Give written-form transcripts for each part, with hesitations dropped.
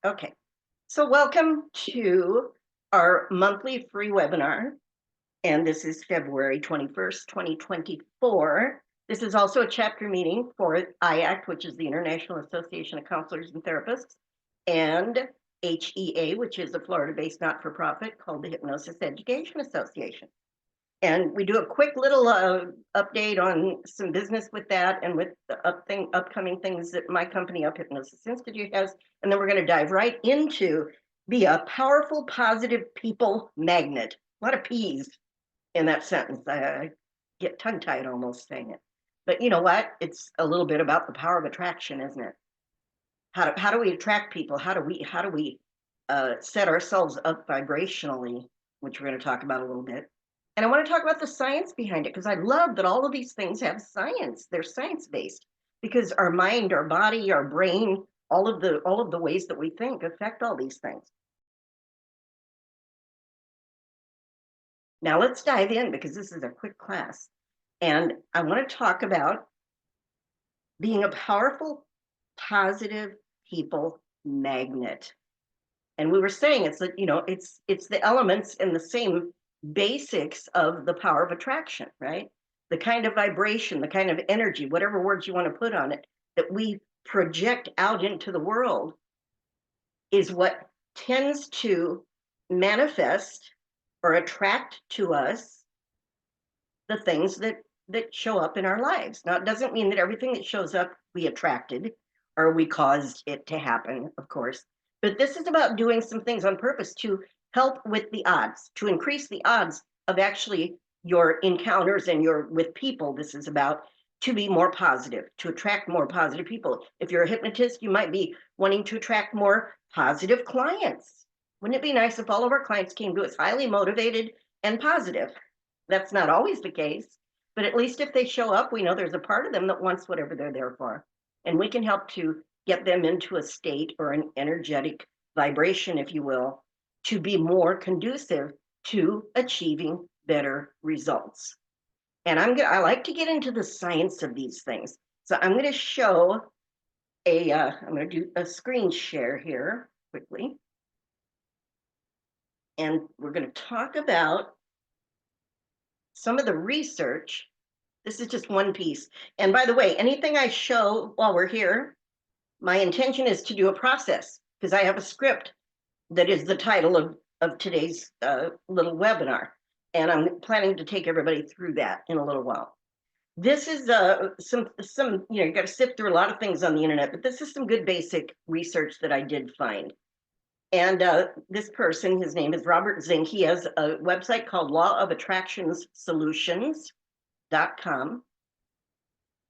Okay, so welcome to our monthly free webinar, and this is February 21st, 2024. This is also a chapter meeting for IACT, which is the International Association of Counselors and Therapists, and HEA, which is a Florida-based not-for-profit called the Hypnosis Education Association. And we do a quick little update on some business with that and with the upcoming things that my company, Up Hypnosis Institute, has. And then we're going to dive right into be a powerful, positive people magnet. A lot of P's in that sentence. I get tongue-tied almost saying it. But you know what? It's a little bit about the power of attraction, isn't it? How do we attract people? How do we set ourselves up vibrationally, which we're going to talk about a little bit. And I want to talk about the science behind it because I love that all of these things have science. They're science-based because our mind, our body, our brain, all of the ways that we think affect all these things. Now let's dive in because this is a quick class. And I want to talk about being a powerful, positive people magnet. And we were saying it's that, it's the elements and the same basics of the power of attraction, right? The kind of vibration, the kind of energy, whatever words you want to put on it, that we project out into the world is what tends to manifest or attract to us the things that show up in our lives. Now, it doesn't mean that everything that shows up we attracted or we caused it to happen, of course. But this is about doing some things on purpose to help with the odds, to increase the odds of actually your encounters and your with people. This is about to be more positive, to attract more positive people. If you're a hypnotist, you might be wanting to attract more positive clients. Wouldn't it be nice if all of our clients came to us highly motivated and positive? That's not always the case, but at least if they show up, we know there's a part of them that wants whatever they're there for. And we can help to get them into a state or an energetic vibration, if you will, to be more conducive to achieving better results. And I like to get into the science of these things. So I'm going to show I'm going to do a screen share here quickly. And we're going to talk about some of the research. This is just one piece. And by the way, anything I show while we're here, my intention is to do a process because I have a script that is the title of today's little webinar. And I'm planning to take everybody through that in a little while. This is some, you got to sift through a lot of things on the internet, but this is some good basic research that I did find. And this person, his name is Robert Zink. He has a website called Law of Attractions Solutions.com.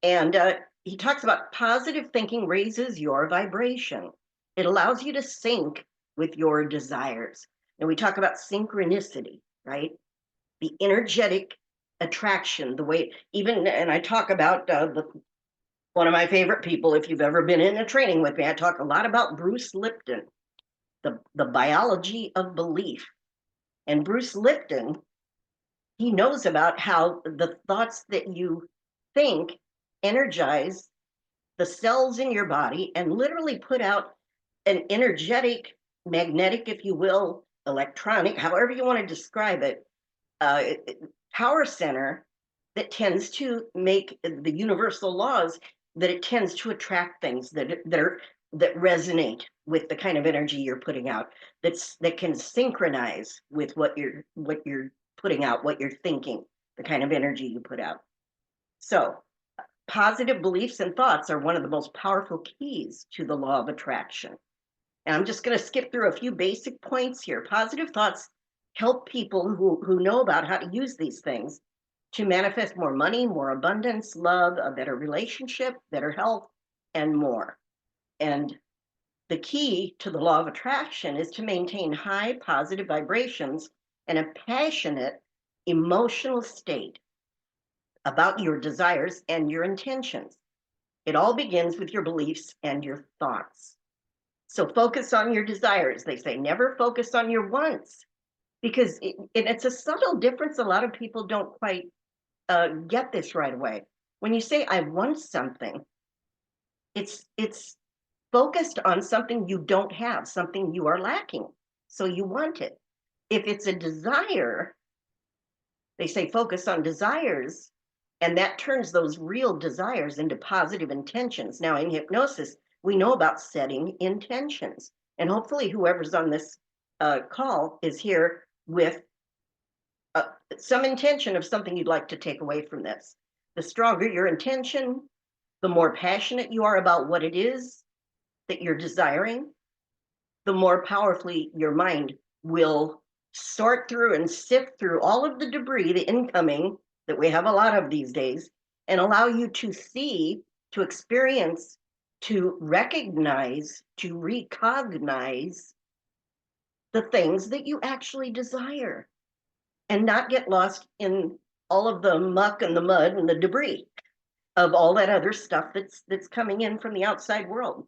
And he talks about positive thinking raises your vibration. It allows you to sync with your desires. And we talk about synchronicity, right? The energetic attraction, the way and I talk about one of my favorite people, if you've ever been in a training with me, I talk a lot about Bruce Lipton, the biology of belief. And Bruce Lipton, he knows about how the thoughts that you think energize the cells in your body and literally put out an energetic, magnetic, if you will, electronic, however you want to describe it, power center that tends to make the universal laws that it tends to attract things that resonate with the kind of energy you're putting out, that can synchronize with what you're putting out, what you're thinking, the kind of energy you put out. So positive beliefs and thoughts are one of the most powerful keys to the law of attraction. And I'm just going to skip through a few basic points here. Positive thoughts help people who know about how to use these things to manifest more money, more abundance, love, a better relationship, better health, and more. And the key to the law of attraction is to maintain high positive vibrations and a passionate emotional state about your desires and your intentions. It all begins with your beliefs and your thoughts. So focus on your desires. They say never focus on your wants, because it's a subtle difference. A lot of people don't quite get this right away. When you say I want something, it's focused on something you don't have, something you are lacking. So you want it. If it's a desire, they say focus on desires, and that turns those real desires into positive intentions. Now, in hypnosis, we know about setting intentions. And hopefully, whoever's on this call is here with some intention of something you'd like to take away from this. The stronger your intention, the more passionate you are about what it is that you're desiring, the more powerfully your mind will sort through and sift through all of the debris, the incoming that we have a lot of these days, and allow you to see, to experience, to recognize, to recognize the things that you actually desire and not get lost in all of the muck and the mud and the debris of all that other stuff that's coming in from the outside world.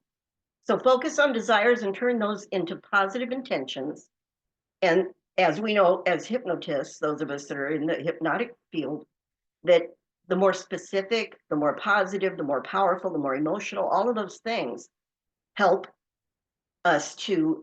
So focus on desires and turn those into positive intentions. And as we know, as hypnotists, those of us that are in the hypnotic field, that the more specific, the more positive, the more powerful, the more emotional, all of those things help us to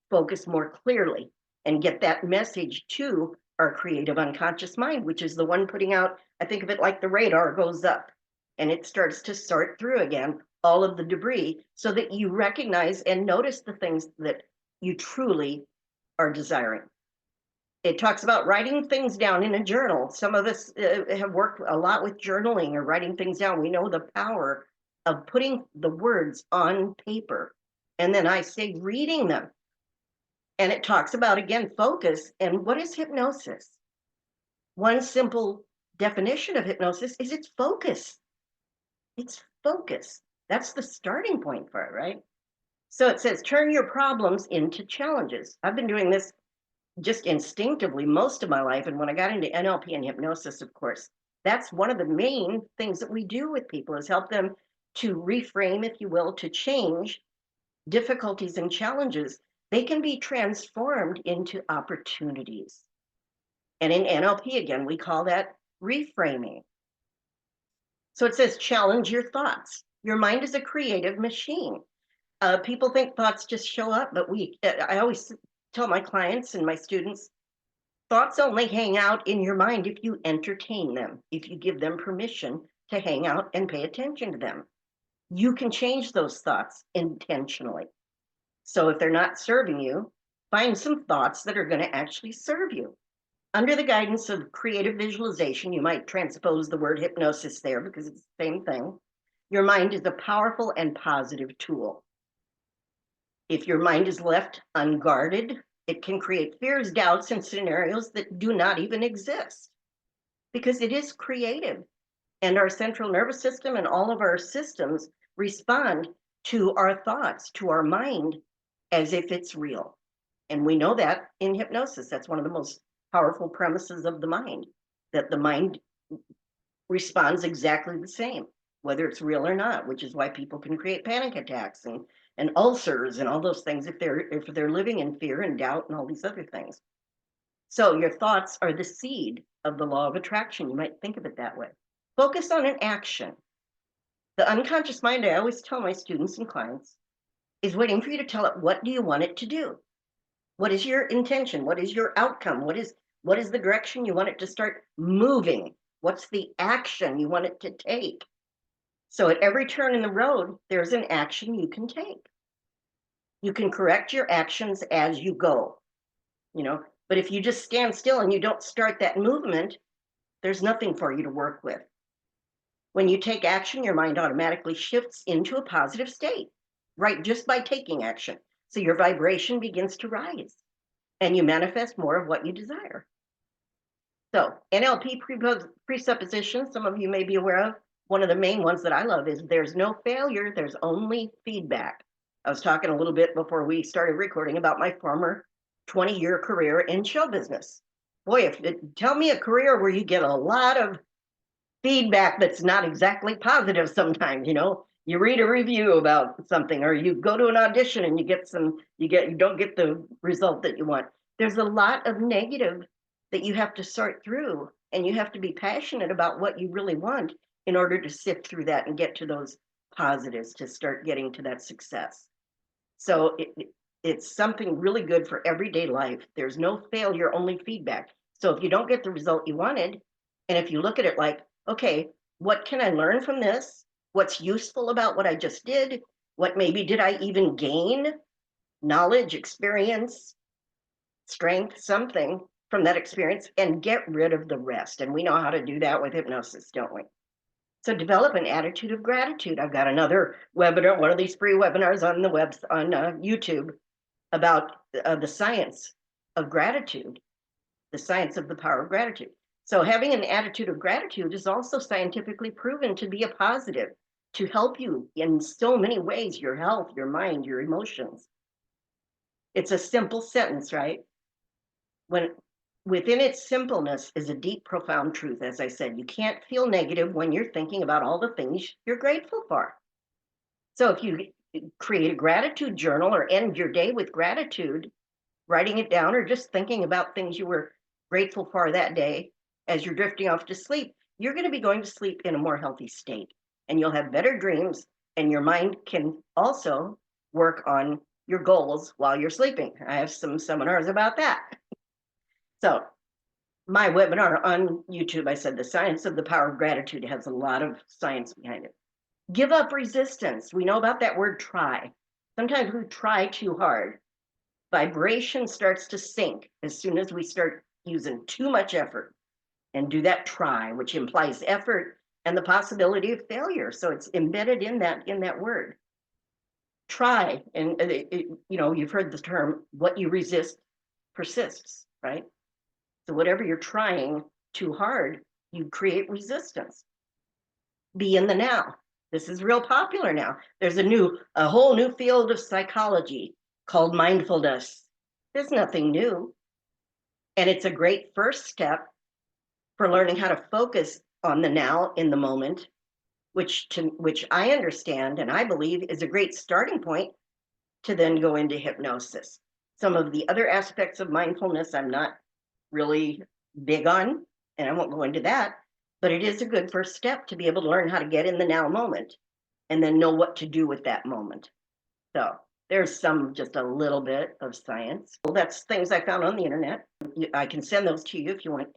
focus more clearly and get that message to our creative unconscious mind, which is the one putting out, I think of it like the radar goes up and it starts to sort through again all of the debris so that you recognize and notice the things that you truly are desiring. It talks about writing things down in a journal. Some of us have worked a lot with journaling or writing things down. We know the power of putting the words on paper. And then I say reading them. And it talks about, again, focus. And what is hypnosis? One simple definition of hypnosis is it's focus. It's focus. That's the starting point for it, right? So it says, turn your problems into challenges. I've been doing this just instinctively most of my life. And when I got into NLP and hypnosis, of course, that's one of the main things that we do with people is help them to reframe, if you will, to change difficulties and challenges. They can be transformed into opportunities. And in NLP, again, we call that reframing. So it says, challenge your thoughts. Your mind is a creative machine. People think thoughts just show up, but I always tell my clients and my students, thoughts only hang out in your mind if you entertain them, if you give them permission to hang out and pay attention to them. You can change those thoughts intentionally. So if they're not serving you, find some thoughts that are going to actually serve you. Under the guidance of creative visualization, you might transpose the word hypnosis there because it's the same thing. Your mind is a powerful and positive tool. If your mind is left unguarded, it can create fears, doubts, and scenarios that do not even exist because it is creative. And our central nervous system and all of our systems respond to our thoughts, to our mind, as if it's real. And we know that in hypnosis. That's one of the most powerful premises of the mind, that the mind responds exactly the same, whether it's real or not, which is why people can create panic attacks and ulcers and all those things if they're living in fear and doubt and all these other things. So your thoughts are the seed of the law of attraction. You might think of it that way. Focus on an action. The unconscious mind, I always tell my students and clients, is waiting for you to tell it, what do you want it to do? What is your intention? What is your outcome? What is the direction you want it to start moving? What's the action you want it to take? So at every turn in the road, there's an action you can take. You can correct your actions as you go, but if you just stand still and you don't start that movement, there's nothing for you to work with. When you take action, your mind automatically shifts into a positive state, right? Just by taking action. So your vibration begins to rise and you manifest more of what you desire. So NLP presuppositions, some of you may be aware of. One of the main ones that I love is there's no failure, there's only feedback. I was talking a little bit before we started recording about my former 20-year career in show business. Boy, tell me a career where you get a lot of feedback that's not exactly positive sometimes. You read a review about something or you go to an audition and you don't get the result that you want. There's a lot of negative that you have to sort through, and you have to be passionate about what you really want in order to sift through that and get to those positives to start getting to that success. So it's something really good for everyday life. There's no failure, only feedback. So if you don't get the result you wanted, and if you look at it like, okay, what can I learn from this? What's useful about what I just did? What maybe did I even gain? Knowledge, experience, strength, something from that experience, and get rid of the rest. And we know how to do that with hypnosis, don't we? So develop an attitude of gratitude. I've got another webinar, one of these free webinars on the web on YouTube about the science of gratitude, the science of the power of gratitude. So having an attitude of gratitude is also scientifically proven to be a positive, to help you in so many ways, your health, your mind, your emotions. It's a simple sentence, right? When within its simpleness is a deep, profound truth. As I said, you can't feel negative when you're thinking about all the things you're grateful for. So if you create a gratitude journal or end your day with gratitude, writing it down or just thinking about things you were grateful for that day as you're drifting off to sleep, you're going to be going to sleep in a more healthy state, and you'll have better dreams, and your mind can also work on your goals while you're sleeping. I have some seminars about that. So my webinar on YouTube, I said the science of the power of gratitude has a lot of science behind it. Give up resistance. We know about that word try. Sometimes we try too hard. Vibration starts to sink as soon as we start using too much effort and do that try, which implies effort and the possibility of failure. So it's embedded in that word. Try, and you've heard the term, what you resist persists, right? So whatever you're trying too hard, you create resistance. Be in the now. This is real popular now. There's a whole new field of psychology called mindfulness. There's nothing new. And it's a great first step for learning how to focus on the now in the moment, which I understand and I believe is a great starting point to then go into hypnosis. Some of the other aspects of mindfulness I'm not really big on, and I won't go into that, but it is a good first step to be able to learn how to get in the now moment and then know what to do with that moment. So there's just a little bit of science. Well, that's things I found on the internet. I can send those to you if you want.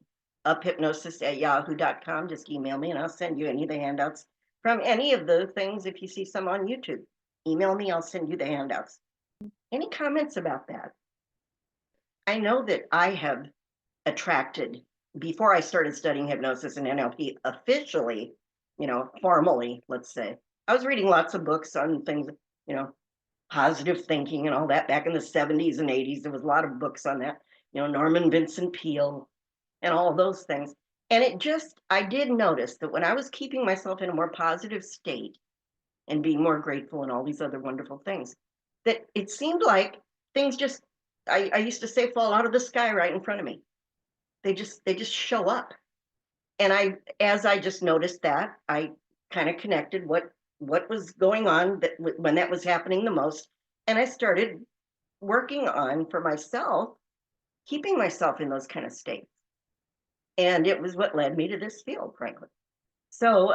Uphypnosis@yahoo.com. Just email me and I'll send you any of the handouts from any of the things. If you see some on YouTube, email me, I'll send you the handouts. Any comments about that? I know that I have attracted, before I started studying hypnosis and NLP officially, formally, let's say, I was reading lots of books on things, positive thinking and all that back in the 70s and 80s. There was a lot of books on that, Norman Vincent Peale and all those things. And I did notice that when I was keeping myself in a more positive state and being more grateful and all these other wonderful things, that it seemed like things just, I used to say, fall out of the sky right in front of me. They just show up. And as I just noticed that, I kind of connected what was going on when that was happening the most. And I started working on, for myself, keeping myself in those kind of states. And it was what led me to this field, frankly. So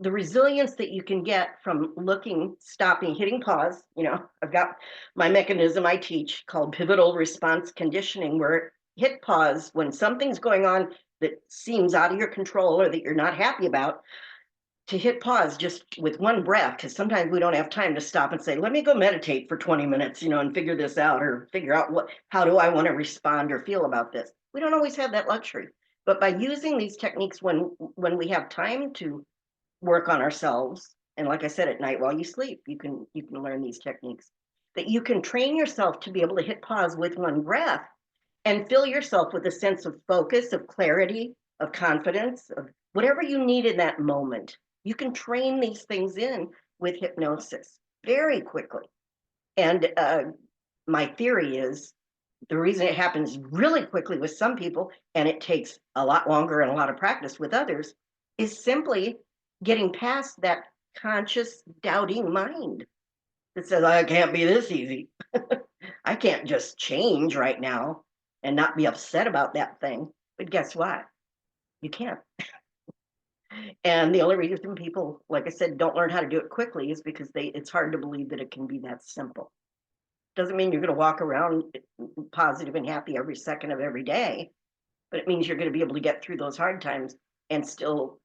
the resilience that you can get from stopping, hitting pause, I've got my mechanism I teach called pivotal response conditioning, where hit pause when something's going on that seems out of your control or that you're not happy about, to hit pause just with one breath, because sometimes we don't have time to stop and say, let me go meditate for 20 minutes, and figure this out, or figure out how do I want to respond or feel about this. We don't always have that luxury. But by using these techniques when we have time to work on ourselves, and like I said, at night while you sleep, you can learn these techniques, that you can train yourself to be able to hit pause with one breath and fill yourself with a sense of focus, of clarity, of confidence, of whatever you need in that moment. You can train these things in with hypnosis very quickly. And my theory is the reason it happens really quickly with some people, and it takes a lot longer and a lot of practice with others, is simply getting past that conscious doubting mind that says, I can't be this easy. I can't just change right now and not be upset about that thing. But guess what? You can't. And the only reason people, like I said, don't learn how to do it quickly is because it's hard to believe that it can be that simple. Doesn't mean you're going to walk around positive and happy every second of every day, but it means you're going to be able to get through those hard times and still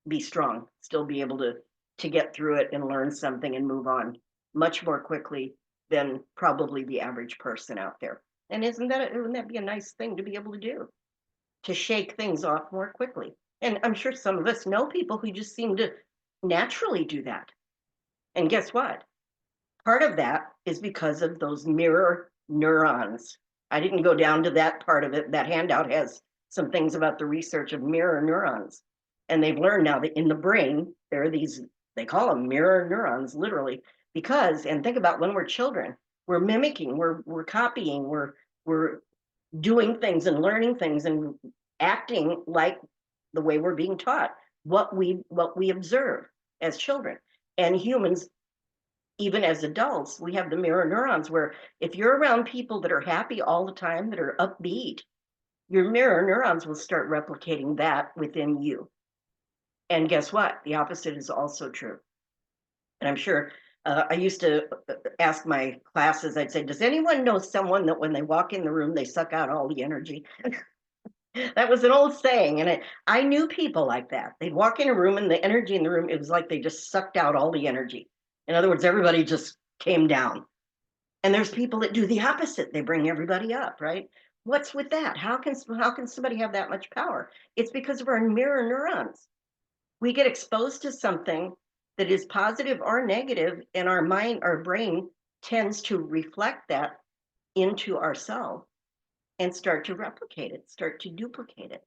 be strong, still be able to get through it and learn something and move on much more quickly than probably the average person out there. And wouldn't that be a nice thing to be able to do? To shake things off more quickly. And I'm sure some of us know people who just seem to naturally do that. And guess what? Part of that is because of those mirror neurons. I didn't go down to that part of it. That handout has some things about the research of mirror neurons. And they've learned now that in the brain, there are these, they call them mirror neurons, literally, because, and think about when we're children, we're mimicking, we're copying, we're doing things and learning things and acting like the way we're being taught, what we observe as children. And humans, even as adults, we have the mirror neurons where if you're around people that are happy all the time, that are upbeat, your mirror neurons will start replicating that within you. And guess what? The opposite is also true. And I'm sure I used to ask my classes, I'd say, does anyone know someone that when they walk in the room, they suck out all the energy? That was an old saying. And I knew people like that. They'd walk in a room and the energy in the room, it was like they just sucked out all the energy. In other words, everybody just came down. And there's people that do the opposite. They bring everybody up, right? What's with that? How can somebody have that much power? It's because of our mirror neurons. We get exposed to something that is positive or negative, and our mind, our brain tends to reflect that into ourselves and start to replicate it, start to duplicate it.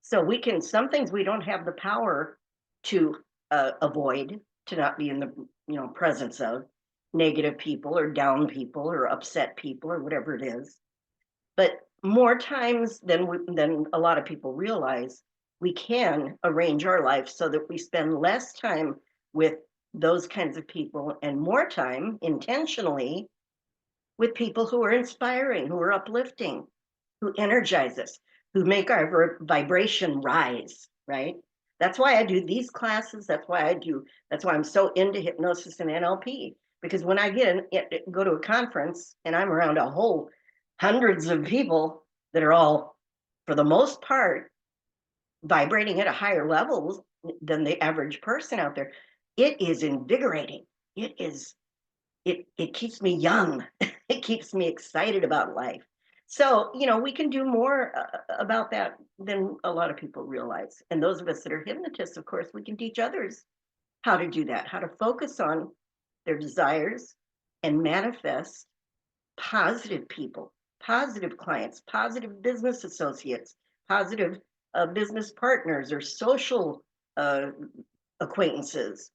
So we can, some things we don't have the power to avoid, to not be in the presence of negative people or down people or upset people or whatever it is. But more times than a lot of people realize, we can arrange our life so that we spend less time with those kinds of people and more time intentionally with people who are inspiring, who are uplifting, who energize us, who make our vibration rise, right? That's why I do these classes. That's why I'm so into hypnosis and NLP, because when I go to a conference and I'm around a whole hundreds of people that are all, for the most part, vibrating at a higher level than the average person out there, it is invigorating. It keeps me young. It keeps me excited about life. So, we can do more about that than a lot of people realize. And those of us that are hypnotists, of course, we can teach others how to do that, how to focus on their desires and manifest positive people, positive clients, positive business associates, positive business partners or social acquaintances.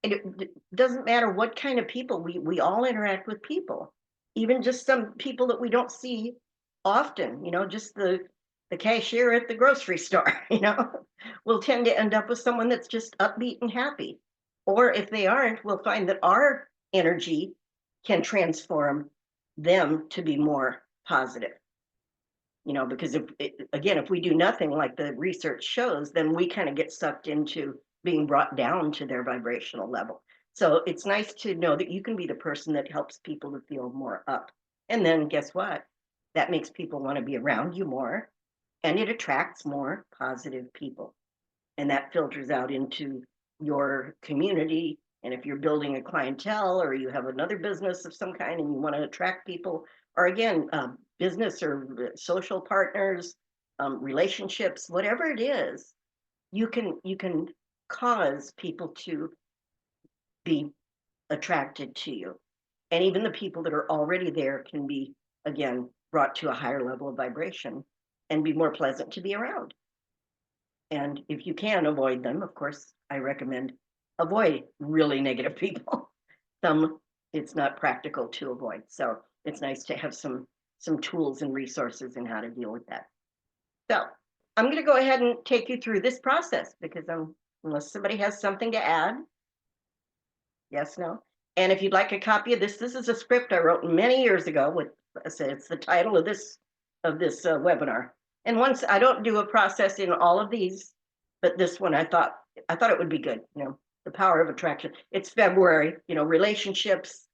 And it doesn't matter what kind of people, we all interact with people, even just some people that we don't see often, just the cashier at the grocery store, we'll tend to end up with someone that's just upbeat and happy. Or if they aren't, we'll find that our energy can transform them to be more positive. Because if we do nothing like the research shows, then we kind of get sucked into being brought down to their vibrational level. So it's nice to know that you can be the person that helps people to feel more up. And then guess what? That makes people want to be around you more, and it attracts more positive people. And that filters out into your community. And if you're building a clientele or you have another business of some kind and you want to attract people, or again, business or social partners, relationships, whatever it is, you can cause people to be attracted to you. And even the people that are already there can be, again, brought to a higher level of vibration and be more pleasant to be around. And if you can avoid them, of course, I recommend avoid really negative people. Some it's not practical to avoid. So it's nice to have some tools and resources in how to deal with that. So I'm going to go ahead and take you through this process because unless somebody has something to add, yes, no. And if you'd like a copy of this is a script I wrote many years ago. It's the title of this webinar. And once I don't do a process in all of these but this one I thought it would be good. The power of attraction. It's February. Relationships,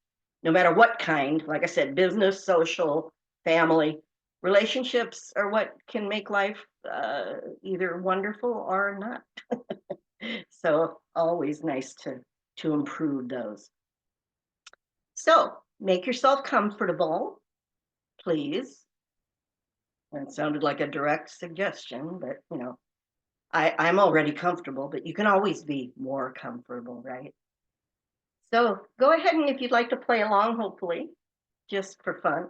no matter what kind. Like I said, business, social, family. Relationships are what can make life either wonderful or not. So always nice to improve those. So make yourself comfortable, please. That sounded like a direct suggestion, but I'm already comfortable, but you can always be more comfortable, right? So go ahead, and if you'd like to play along, hopefully, just for fun.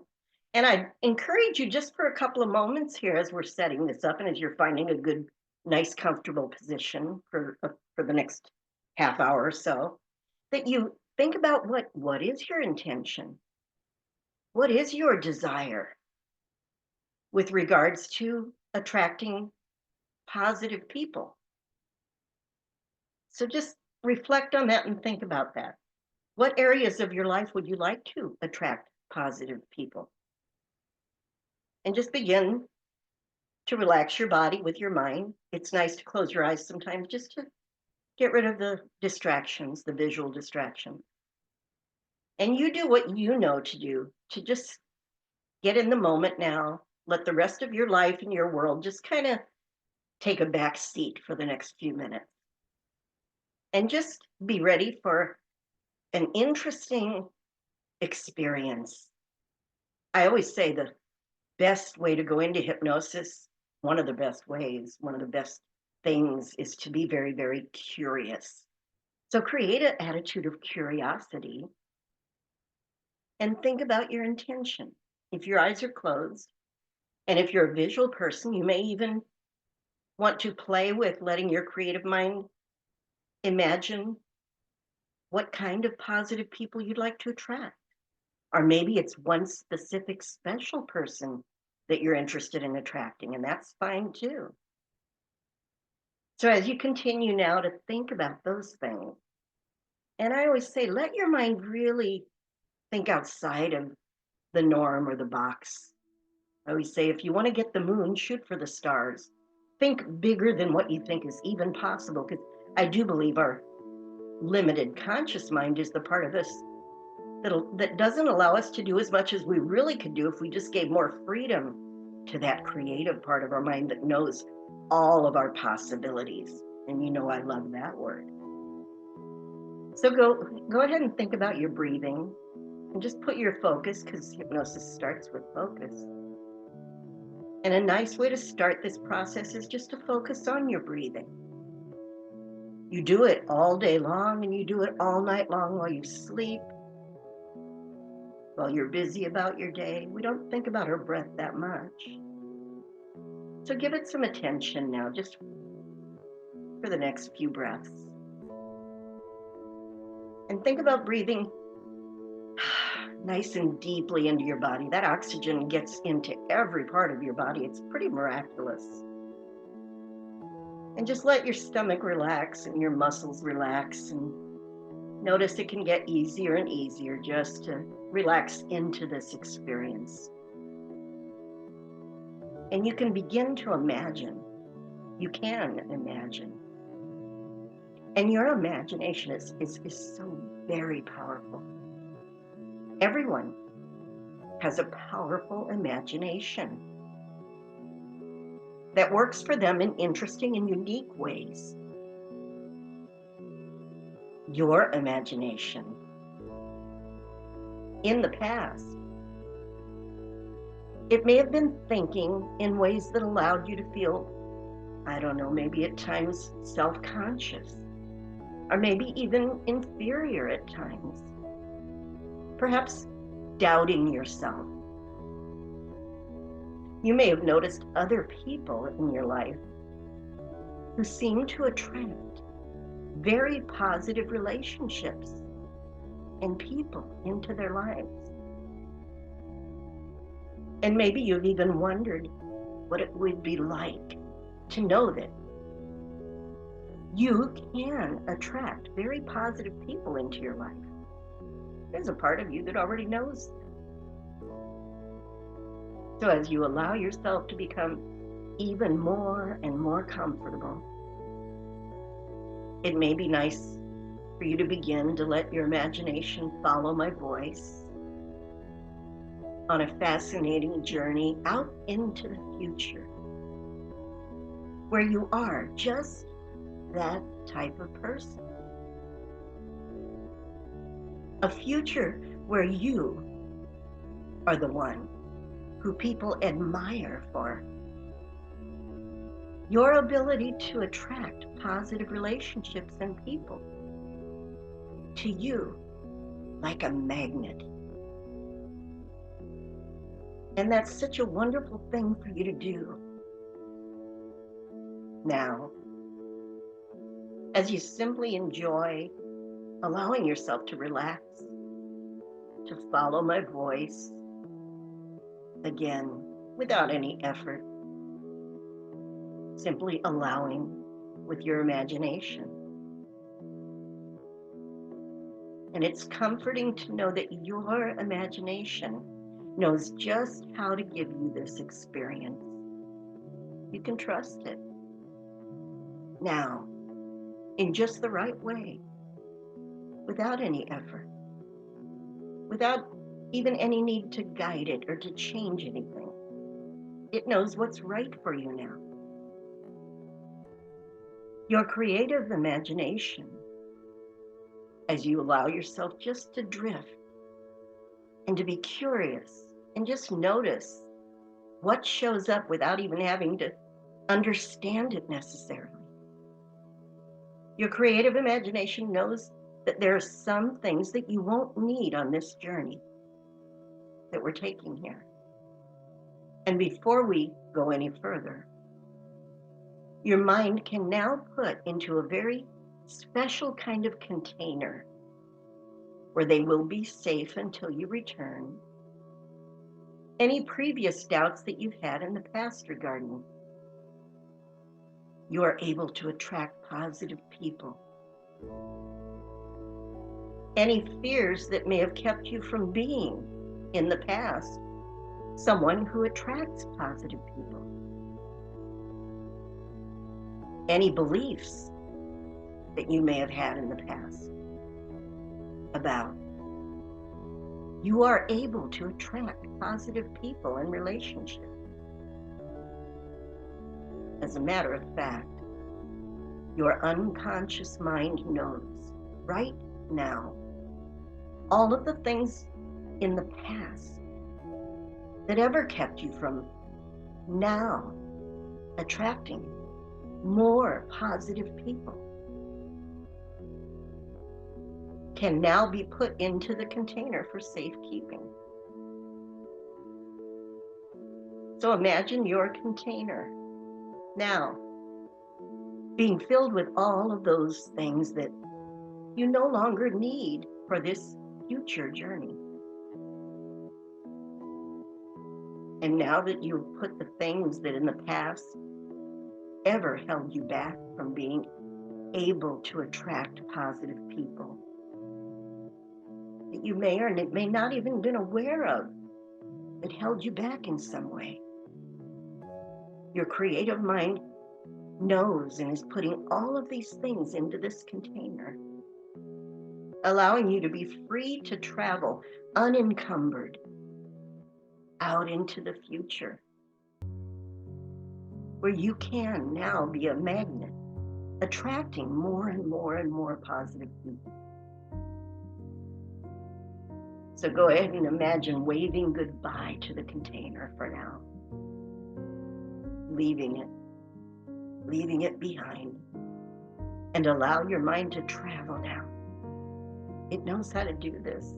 And I encourage you, just for a couple of moments here as we're setting this up and as you're finding a good, nice, comfortable position for the next half hour or so, that you think about what is your intention? What is your desire with regards to attracting positive people? So just reflect on that and think about that. What areas of your life would you like to attract positive people? And just begin to relax your body with your mind. It's nice to close your eyes sometimes just to get rid of the distractions, the visual distractions. And you do what you know to do to just get in the moment now. Let the rest of your life and your world just kind of take a back seat for the next few minutes. And just be ready for an interesting experience. I always say the best way to go into hypnosis, one of the best ways, one of the best things is to be very, very curious. So create an attitude of curiosity and think about your intention. If your eyes are closed, and if you're a visual person, you may even want to play with letting your creative mind imagine what kind of positive people you'd like to attract. Or maybe it's one specific special person that you're interested in attracting, and that's fine too. So as you continue now to think about those things, and I always say, let your mind really think outside of the norm or the box. I always say, if you want to get the moon, shoot for the stars. Think bigger than what you think is even possible, because I do believe our limited conscious mind is the part of us that doesn't allow us to do as much as we really could do if we just gave more freedom to that creative part of our mind that knows all of our possibilities. And I love that word. So go ahead and think about your breathing and just put your focus, because hypnosis starts with focus. And a nice way to start this process is just to focus on your breathing. You do it all day long, and you do it all night long while you sleep, while you're busy about your day. We don't think about our breath that much. So give it some attention now, just for the next few breaths. And think about breathing nice and deeply into your body. That oxygen gets into every part of your body. It's pretty miraculous. And just let your stomach relax and your muscles relax, and notice it can get easier and easier just to relax into this experience. And you can begin to imagine. You can imagine. And your imagination is so very powerful. Everyone has a powerful imagination that works for them in interesting and unique ways. Your imagination in the past, it may have been thinking in ways that allowed you to feel, I don't know, maybe at times self-conscious, or maybe even inferior at times. Perhaps doubting yourself. You may have noticed other people in your life who seem to attract very positive relationships and people into their lives. And maybe you've even wondered what it would be like to know that you can attract very positive people into your life. There's a part of you that already knows. So as you allow yourself to become even more and more comfortable, It may be nice for you to begin to let your imagination follow my voice on a fascinating journey out into the future, where you are just that type of person. A future where you are the one who people admire for your ability to attract positive relationships and people to you like a magnet. And that's such a wonderful thing for you to do. Now, as you simply enjoy allowing yourself to relax, to follow my voice, again, without any effort, simply allowing with your imagination. And it's comforting to know that your imagination knows just how to give you this experience. You can trust it. Now, in just the right way, without any effort, without even any need to guide it or to change anything. It knows what's right for you now. Your creative imagination, as you allow yourself just to drift and to be curious and just notice what shows up without even having to understand it necessarily. Your creative imagination knows that there are some things that you won't need on this journey that we're taking here. And before we go any further, your mind can now put into a very special kind of container where they will be safe until you return any previous doubts that you've had in the past regarding. You are able to attract positive people. Any fears that may have kept you from being, in the past, someone who attracts positive people. Any beliefs that you may have had in the past about. You are able to attract positive people in relationships. As a matter of fact, your unconscious mind knows right now all of the things in the past that ever kept you from now attracting more positive people can now be put into the container for safekeeping. So imagine your container now being filled with all of those things that you no longer need for this future journey. And now that you've put the things that in the past ever held you back from being able to attract positive people, that you may or may not even been aware of, that held you back in some way. Your creative mind knows and is putting all of these things into this container, allowing you to be free to travel unencumbered out into the future, where you can now be a magnet, attracting more and more and more positive people. So go ahead and imagine waving goodbye to the container for now, leaving it behind, and allow your mind to travel now. It knows how to do this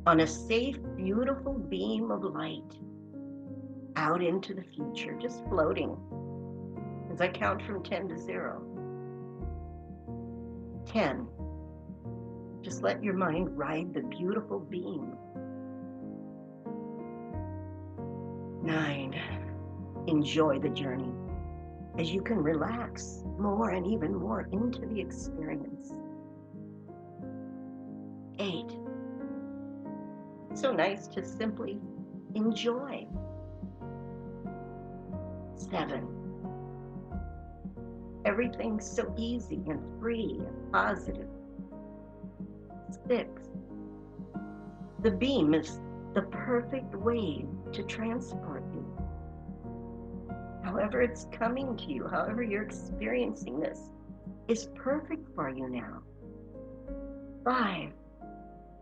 on a safe, beautiful beam of light out into the future, just floating as I count from 10 to 0. 10. Just let your mind ride the beautiful beam. 9. Enjoy the journey as you can relax more and even more into the experience. 8. It's so nice to simply enjoy. 7. everything's so easy and free and positive. 6, the beam is the perfect wave to transport you. However it's coming to you, however you're experiencing this, is perfect for you now. 5,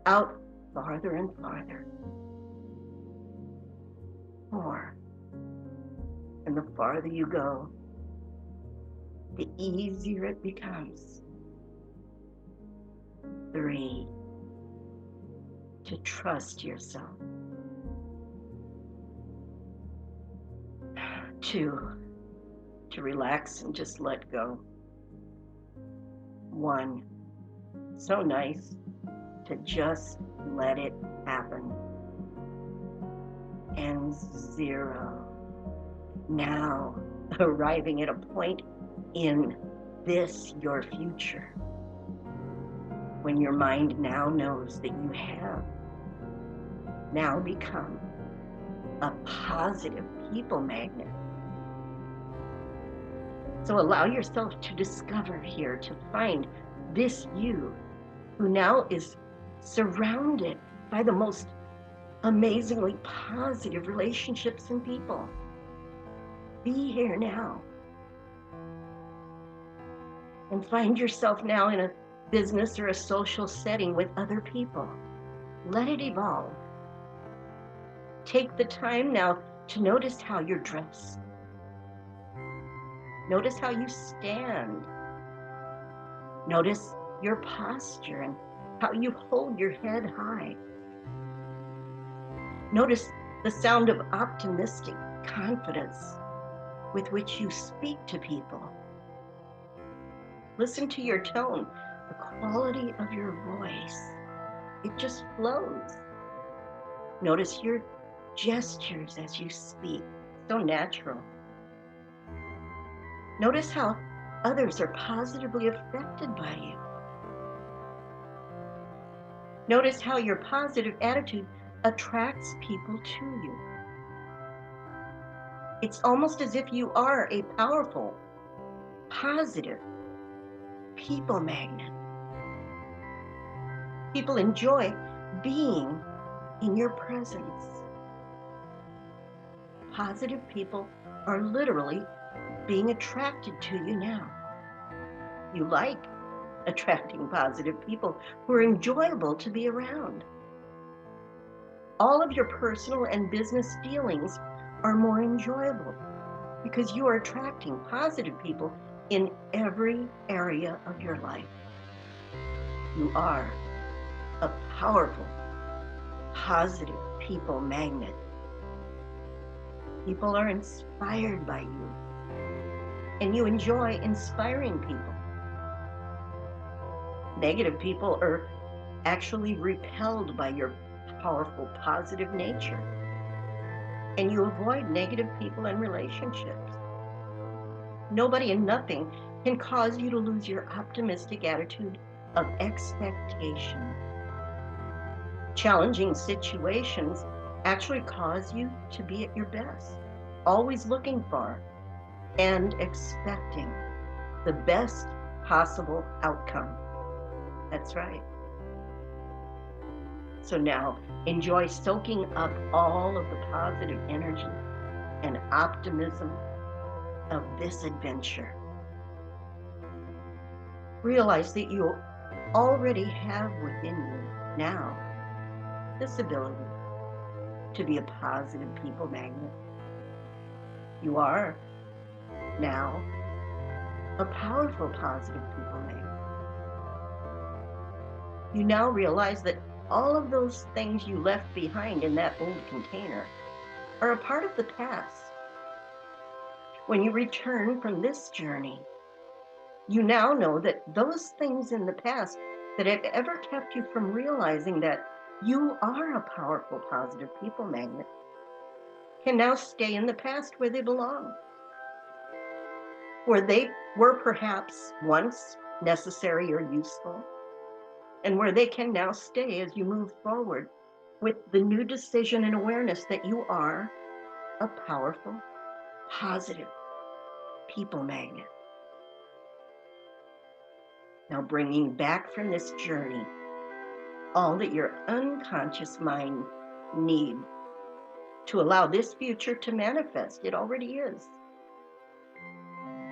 out farther and farther. 4, and the farther you go, the easier it becomes. 3, to trust yourself. 2, to relax and just let go. 1, so nice to just let it happen. And 0, now arriving at a point in this, your future, when your mind now knows that you have now become a positive people magnet. So allow yourself to discover here, to find this you who now is surrounded by the most amazingly positive relationships and people. Be here now. And find yourself now in a business or a social setting with other people. Let it evolve. Take the time now to notice how you're dressed. Notice how you stand. Notice your posture and how you hold your head high. Notice the sound of optimistic confidence with which you speak to people. Listen to your tone, the quality of your voice. It just flows. Notice your gestures as you speak, so natural. Notice how others are positively affected by you. Notice how your positive attitude attracts people to you. It's almost as if you are a powerful, positive people magnet. People enjoy being in your presence. Positive people are literally being attracted to you now. You like attracting positive people who are enjoyable to be around. All of your personal and business dealings are more enjoyable because you are attracting positive people in every area of your life. You are a powerful, positive people magnet. People are inspired by you, and you enjoy inspiring people. Negative people are actually repelled by your powerful, positive nature, and you avoid negative people and relationships. Nobody and nothing can cause you to lose your optimistic attitude of expectation. Challenging situations actually cause you to be at your best, always looking for and expecting the best possible outcome. That's right. So now enjoy soaking up all of the positive energy and optimism of this adventure. Realize that you already have within you now this ability to be a positive people magnet. You are now a powerful positive people magnet. You now realize that all of those things you left behind in that old container are a part of the past. When you return from this journey, you now know that those things in the past that have ever kept you from realizing that you are a powerful, positive people magnet can now stay in the past where they belong, where they were perhaps once necessary or useful, and where they can now stay as you move forward with the new decision and awareness that you are a powerful, positive people magnet. Now bringing back from this journey all that your unconscious mind needs to allow this future to manifest. It already is.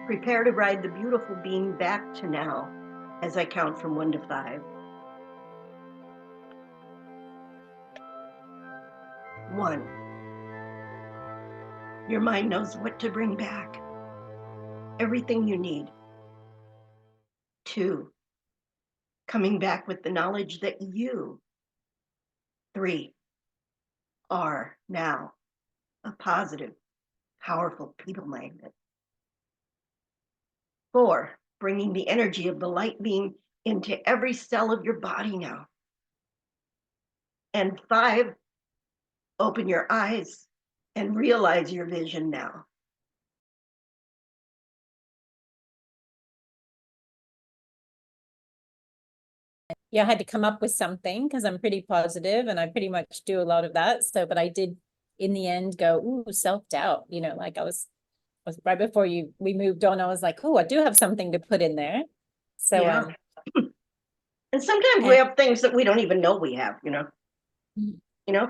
Prepare to ride the beautiful beam back to now as I count from 1 to 5. 1. Your mind knows what to bring back. Everything you need. 2. Coming back with the knowledge that you, 3, are now a positive, powerful people magnet. 4, bringing the energy of the light beam into every cell of your body now. And 5, open your eyes and realize your vision now. Yeah, I had to come up with something because I'm pretty positive and I pretty much do a lot of that. So, but I did in the end go, ooh, self-doubt, like I was right before we moved on. I was like, oh, I do have something to put in there. So, yeah. And sometimes we have things that we don't even know we have,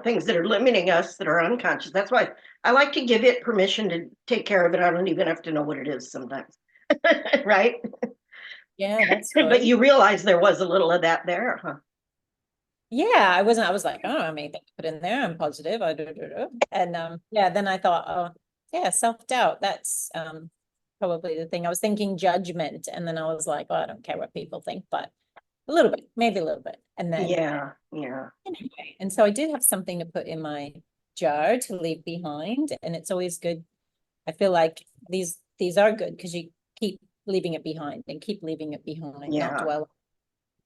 things that are limiting us that are unconscious. That's why I like to give it permission to take care of it. I don't even have to know what it is sometimes. Right? Yeah, that's good. But you realize there was a little of that there, huh? Yeah, I was like, oh, I made that put in there. I'm positive. And yeah, then I thought, oh, yeah, self-doubt. That's probably the thing. I was thinking judgment, and then I was like, oh, I don't care what people think, but a little bit, maybe a little bit. And then yeah. Anyway, and so I did have something to put in my jar to leave behind, and it's always good. I feel like these are good because you keep leaving it behind and keep leaving it behind, not dwell.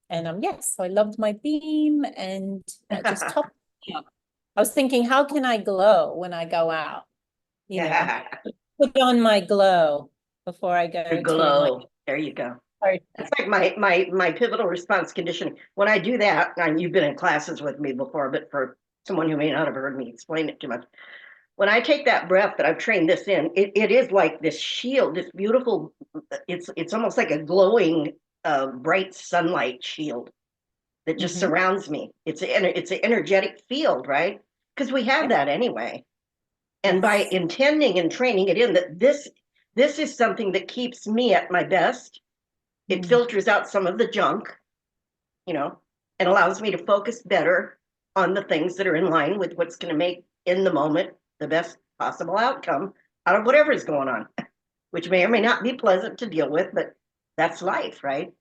And yes, so I loved my beam, and that just topped me up. I was thinking, how can I glow when I go out? Put on my glow before I go Your glow. There you go. It's like my pivotal response conditioning. When I do that, and you've been in classes with me before, but for someone who may not have heard me explain it too much, when I take that breath that I've trained this in, it is like this shield, this beautiful, it's almost like a glowing, bright sunlight shield that just surrounds me. It's an energetic field, right? Because we have that anyway. And by intending and training it in, that this is something that keeps me at my best. It filters out some of the junk, and allows me to focus better on the things that are in line with what's going to make in the moment the best possible outcome out of whatever is going on, which may or may not be pleasant to deal with, but that's life, right?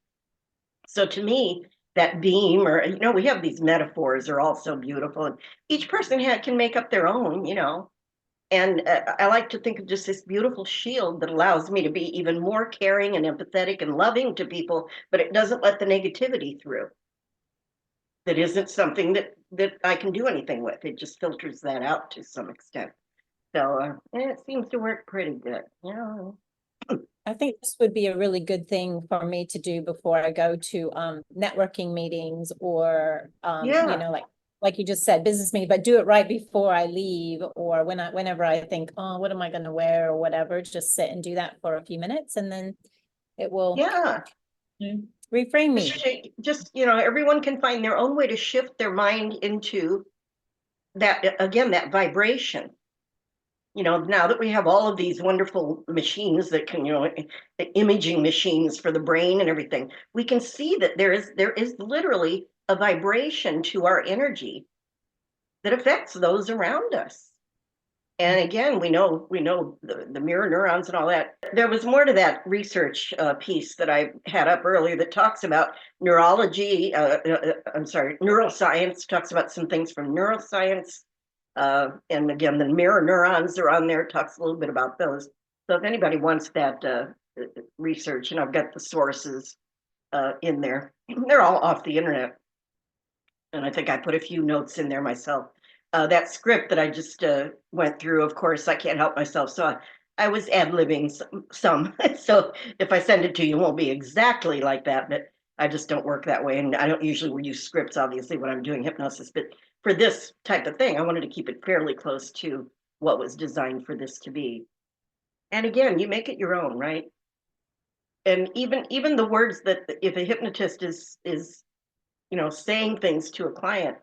So to me, that beam, or, we have these metaphors are all so beautiful, and each person can make up their own, and I like to think of just this beautiful shield that allows me to be even more caring and empathetic and loving to people, but it doesn't let the negativity through. That isn't something that I can do anything with. It just filters that out to some extent. So it seems to work pretty good. I think this would be a really good thing for me to do before I go to networking meetings or like you just said, business meeting, but do it right before I leave, or whenever I think, oh, what am I going to wear or whatever, just sit and do that for a few minutes, and then it will reframe me. Just, everyone can find their own way to shift their mind into that, again, that vibration. Now that we have all of these wonderful machines that can, the imaging machines for the brain and everything, we can see that there is literally a vibration to our energy that affects those around us. And again, we know the mirror neurons and all that. There was more to that research piece that I had up earlier that talks about neurology. Neuroscience talks about some things from neuroscience. And again, the mirror neurons are on there, talks a little bit about those. So if anybody wants that research, and I've got the sources in there, they're all off the internet. And I think I put a few notes in there myself. That script that I just went through, of course, I can't help myself. So I was ad-libbing some. So if I send it to you, it won't be exactly like that, but I just don't work that way. And I don't usually use scripts, obviously, when I'm doing hypnosis. But for this type of thing, I wanted to keep it fairly close to what was designed for this to be. And again, you make it your own, right? And even the words that if a hypnotist is saying things to a client,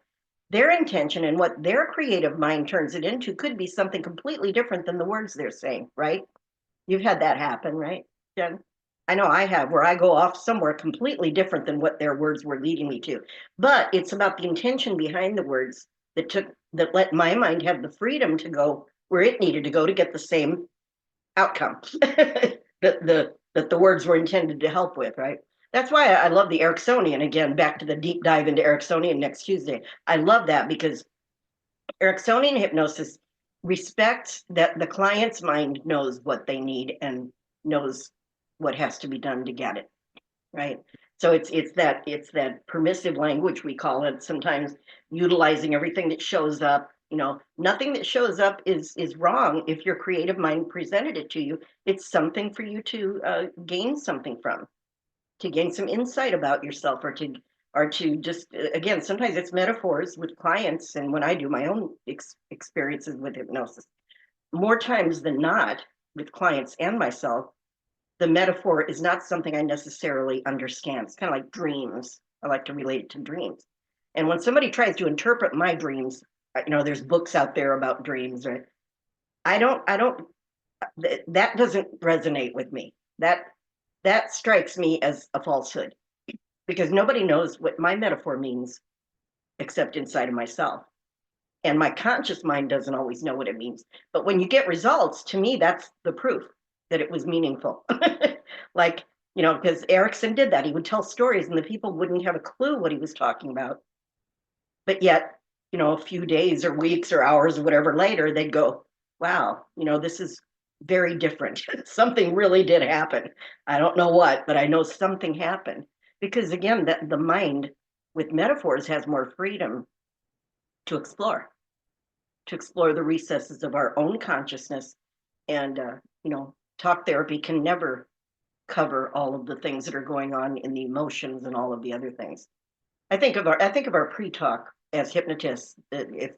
their intention and what their creative mind turns it into could be something completely different than the words they're saying, right? You've had that happen, right, Jen? I know I have, where I go off somewhere completely different than what their words were leading me to. But it's about the intention behind the words that let my mind have the freedom to go where it needed to go to get the same outcome that the words were intended to help with, right? That's why I love the Ericksonian. Again, back to the deep dive into Ericksonian next Tuesday. I love that because Ericksonian hypnosis respects that the client's mind knows what they need and knows what has to be done to get it, right? So it's that permissive language, we call it, sometimes utilizing everything that shows up. Nothing that shows up is wrong if your creative mind presented it to you. It's something for you to gain something from, to gain some insight about yourself, or to just, again, sometimes it's metaphors with clients, and when I do my own experiences with hypnosis, more times than not, with clients and myself, the metaphor is not something I necessarily understand. It's kind of like dreams. I like to relate it to dreams. And when somebody tries to interpret my dreams, there's books out there about dreams, right? I don't, that doesn't resonate with me. That strikes me as a falsehood, because nobody knows what my metaphor means except inside of myself. And my conscious mind doesn't always know what it means. But when you get results, to me, that's the proof that it was meaningful. Like, because Erickson did that. He would tell stories and the people wouldn't have a clue what he was talking about. But yet, a few days or weeks or hours or whatever later, they'd go, wow, this is very different. Something really did happen. I don't know what, but I know something happened. Because again, the mind with metaphors has more freedom to explore the recesses of our own consciousness. And talk therapy can never cover all of the things that are going on in the emotions and all of the other things. I think of our pre-talk as hypnotists. If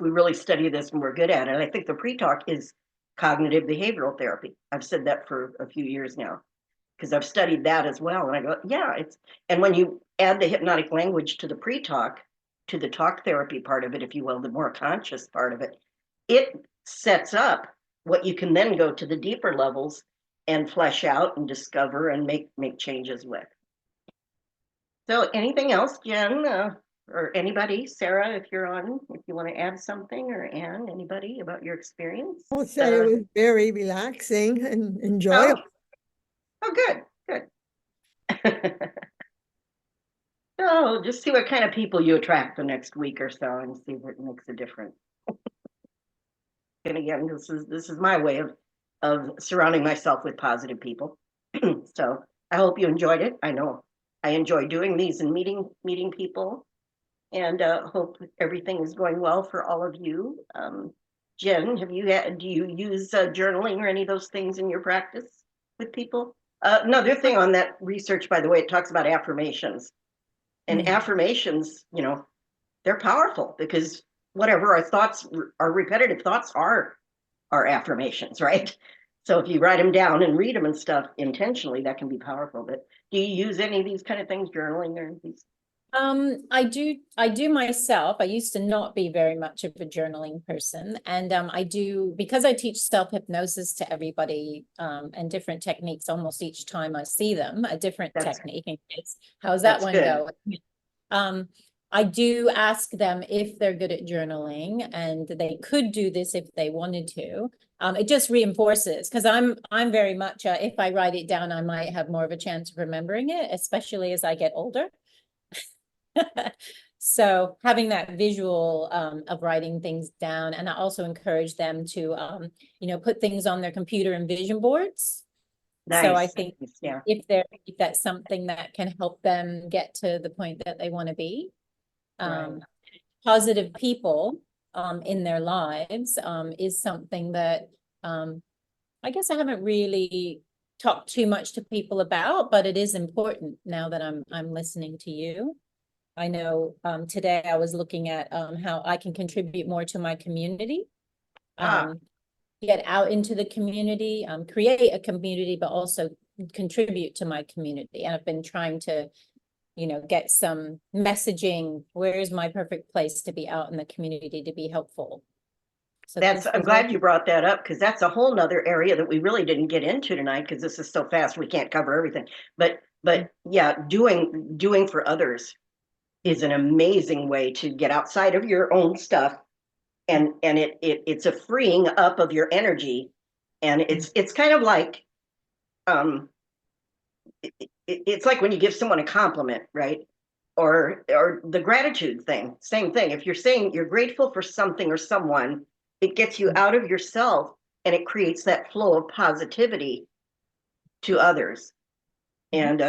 we really study this and we're good at it, I think the pre-talk is cognitive behavioral therapy. I've said that for a few years now because I've studied that as well. And I go, yeah, and when you add the hypnotic language to the pre-talk, to the talk therapy part of it, if you will, the more conscious part of it, it sets up what you can then go to the deeper levels and flesh out and discover and make changes with. So anything else, Jen, or anybody, Sarah, if you're on, if you want to add something, or Anne, anybody about your experience? I'll say it was very relaxing and Oh, enjoyable. good. So just see what kind of people you attract the next week or so and see if it makes a difference. And again, this is my way of surrounding myself with positive people. So I hope you enjoyed it. I know I enjoy doing these and meeting people, and hope everything is going well for all of you. Jen, do you use journaling or any of those things in your practice with people? Another thing on that research, by the way, it talks about affirmations. And affirmations, they're powerful because whatever our thoughts, our repetitive thoughts are affirmations, right? So if you write them down and read them and stuff intentionally, that can be powerful. But do you use any of these kind of things, journaling or these? I do myself. I used to not be very much of a journaling person. And I do, because I teach self-hypnosis to everybody, and different techniques almost each time I see them, a different technique. And how's that one go? I do ask them if they're good at journaling, and they could do this if they wanted to. It just reinforces, because I'm very much if I write it down, I might have more of a chance of remembering it, especially as I get older. So having that visual of writing things down, and I also encourage them to put things on their computer and vision boards. Nice. So I think yeah, if that's something that can help them get to the point that they want to be. Right. Positive people in their lives is something that I guess I haven't really talked too much to people about, but it is important now that I'm listening to you. I know today I was looking at how I can contribute more to my community, get out into the community, create a community, but also contribute to my community. And I've been trying to, you know, get some messaging. Where is my perfect place to be out in the community to be helpful? So I'm glad you brought that up, because that's a whole nother area that we really didn't get into tonight, because this is so fast, we can't cover everything. But yeah, doing for others is an amazing way to get outside of your own stuff, and it's a freeing up of your energy, and it's kind of like it's like when you give someone a compliment, right? Or the gratitude thing, same thing. If you're saying you're grateful for something or someone, it gets you out of yourself, and it creates that flow of positivity to others. And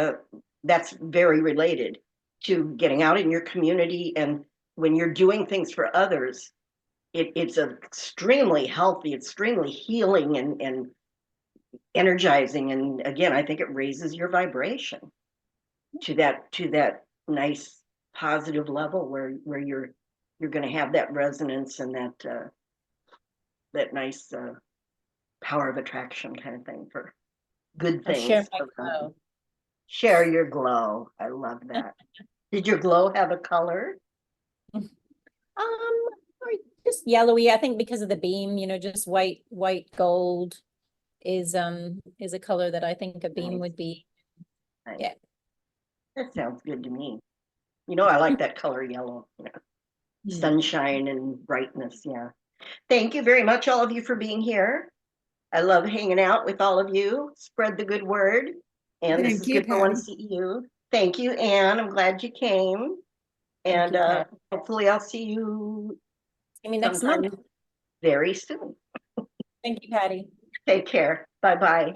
that's very related to getting out in your community. And when you're doing things for others, it's extremely healthy, extremely healing, and energizing. And again, I think it raises your vibration to that nice positive level where you're going to have that resonance and that nice power of attraction kind of thing for good I'll things. share my glow. Share your glow. I love that. Did your glow have a color? Or just yellowy, I think, because of the beam, you know, just white gold is a color that I think a beam Nice. would be. Nice. Yeah. That sounds good to me. You know, I like that color yellow. Yeah. Sunshine and brightness. Yeah. Thank you very much, all of you, for being here. I love hanging out with all of you. Spread the good word. And this Thank is you, Good for One Patty. CEU. Thank you, Anne. I'm glad you came. Thank And you, Pat. hopefully I'll see you See me next sometime month. very soon. Thank you, Patty. Take care. Bye-bye.